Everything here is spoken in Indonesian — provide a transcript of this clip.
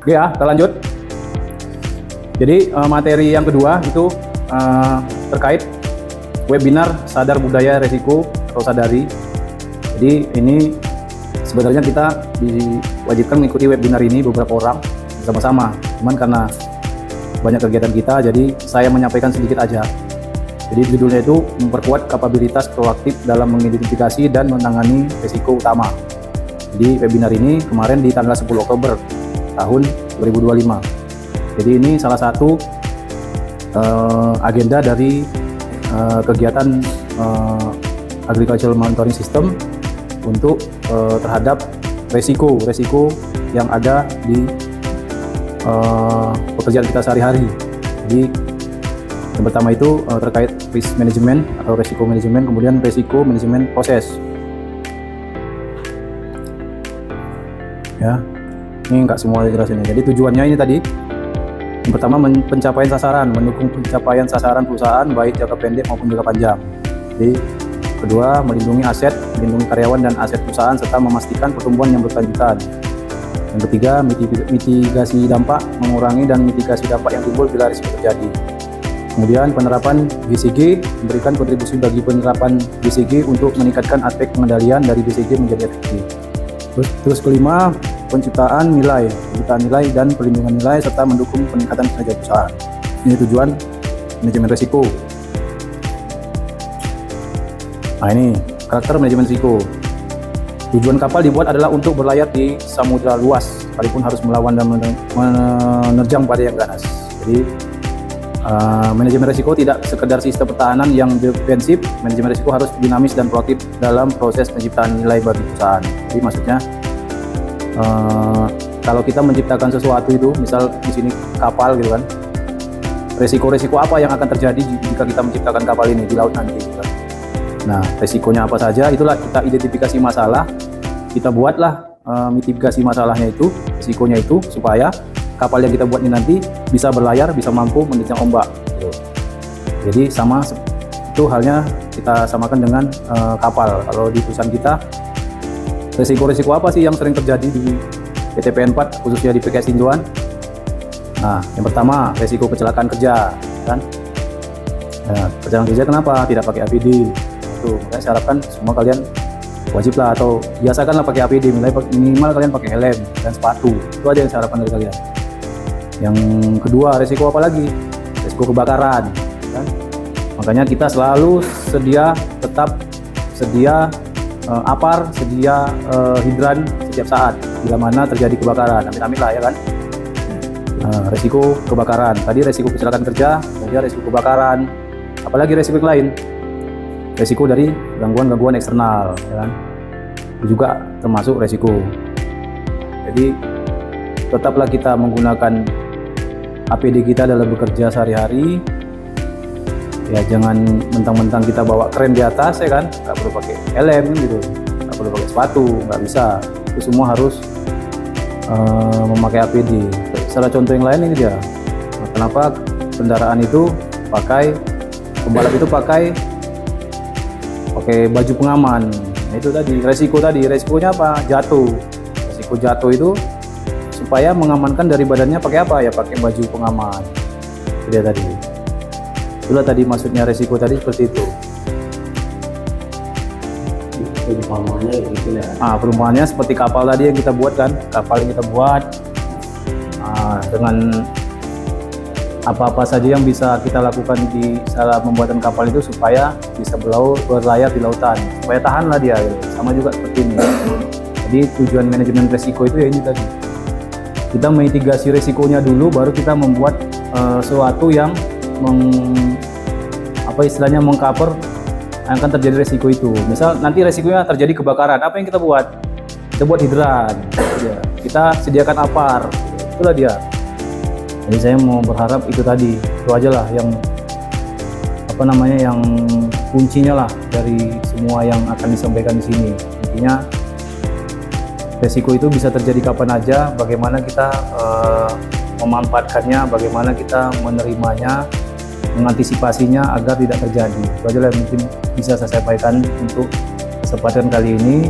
Oke ya, kita lanjut. Jadi materi yang kedua itu terkait webinar sadar budaya resiko atau sadari. Jadi ini sebenarnya kita diwajibkan mengikuti webinar ini beberapa orang bersama-sama. Cuman karena banyak kegiatan kita, jadi saya menyampaikan sedikit aja. Jadi judulnya itu memperkuat kapabilitas proaktif dalam mengidentifikasi dan menangani resiko utama. Jadi webinar ini kemarin di tanggal 10 Oktober tahun 2025. Jadi ini salah satu agenda dari kegiatan agricultural monitoring system untuk terhadap resiko yang ada di pekerjaan kita sehari-hari. Jadi yang pertama itu terkait risk management atau resiko manajemen, kemudian resiko manajemen proses. Ya, ini enggak semua jelasinnya. Jadi tujuannya ini tadi, yang pertama pencapaian sasaran, mendukung pencapaian sasaran perusahaan baik jangka pendek maupun jangka panjang. Jadi kedua, melindungi aset, melindungi karyawan dan aset perusahaan serta memastikan pertumbuhan yang berkelanjutan. Yang ketiga, mitigasi dampak, mengurangi dan mitigasi dampak yang timbul bila risiko terjadi. Kemudian penerapan BCG, memberikan kontribusi bagi penerapan BCG untuk meningkatkan aspek pengendalian dari BCG menjadi efektif. Terus kelima, penciptaan nilai dan perlindungan nilai serta mendukung peningkatan kinerja perusahaan. Ini tujuan manajemen risiko. Nah ini karakter manajemen risiko. Tujuan kapal dibuat adalah untuk berlayar di samudra luas, sekalipun harus melawan dan menerjang badai yang ganas. Jadi manajemen risiko tidak sekedar sistem pertahanan yang defensif. Manajemen risiko harus dinamis dan proaktif dalam proses penciptaan nilai bagi perusahaan. Jadi maksudnya kalau kita menciptakan sesuatu itu, misal di sini kapal gitu kan, resiko-resiko apa yang akan terjadi jika kita menciptakan kapal ini di laut nanti gitu kan. Nah, resikonya apa saja, itulah kita identifikasi masalah, kita buatlah mitigasi masalahnya itu, resikonya itu, supaya kapal yang kita buat ini nanti bisa berlayar, bisa mampu menerjang ombak gitu. Jadi sama itu halnya kita samakan dengan kapal. Kalau di perusahaan kita, resiko-resiko apa sih yang sering terjadi di PT PN4 khususnya di PKS Tinjuan? Nah, yang pertama resiko kecelakaan kerja, kan? Nah, kecelakaan kerja kenapa? Tidak pakai APD. Itu makanya saya harapkan semua kalian wajiblah atau biasakanlah pakai APD, minimal kalian pakai helm dan sepatu. Itu aja yang saya harapkan dari kalian. Yang kedua, resiko apa lagi? Resiko kebakaran, kan? Makanya kita selalu tetap sedia APAR, sedia hidran setiap saat bila mana terjadi kebakaran. Amit-amit lah ya kan. Resiko kebakaran, tadi resiko kecelakaan kerja, kemudian resiko kebakaran, apalagi resiko lain, resiko dari gangguan-gangguan eksternal ya kan? Itu juga termasuk resiko. Jadi tetaplah kita menggunakan APD kita dalam bekerja sehari-hari. Ya jangan mentang-mentang kita bawa keren di atas ya kan, nggak perlu pakai helm gitu, nggak perlu pakai sepatu, nggak bisa. Itu semua harus memakai APD. Salah contoh yang lain ini dia. Nah, kenapa kendaraan itu pembalap itu pakai baju pengaman? Nah, itu tadi resikonya apa? Jatuh. Resiko jatuh itu supaya mengamankan dari badannya pakai apa ya? Pakai baju pengaman. Itu dia tadi. Itulah tadi maksudnya resiko tadi seperti itu. Perumpamannya gitu ya. Perumpamannya seperti kapal tadi yang kita buat kan, kapal yang kita buat dengan apa-apa saja yang bisa kita lakukan di salah pembuatan kapal itu supaya bisa berlayar di lautan, supaya tahanlah dia gitu. Sama juga seperti ini. Jadi tujuan manajemen resiko itu ya ini tadi. Kita mitigasi resikonya dulu, baru kita membuat sesuatu yang mengcover yang akan terjadi resiko itu. Misal nanti resikonya terjadi kebakaran, apa yang kita buat? Kita buat hidran, kita sediakan APAR, itulah dia. Jadi saya mau berharap itu tadi, itu aja lah yang yang kuncinya lah dari semua yang akan disampaikan di sini. Intinya resiko itu bisa terjadi kapan aja, bagaimana kita memanfaatkannya, bagaimana kita menerimanya, mengantisipasinya agar tidak terjadi. Itu aja lah yang mungkin bisa saya sampaikan untuk kesempatan kali ini.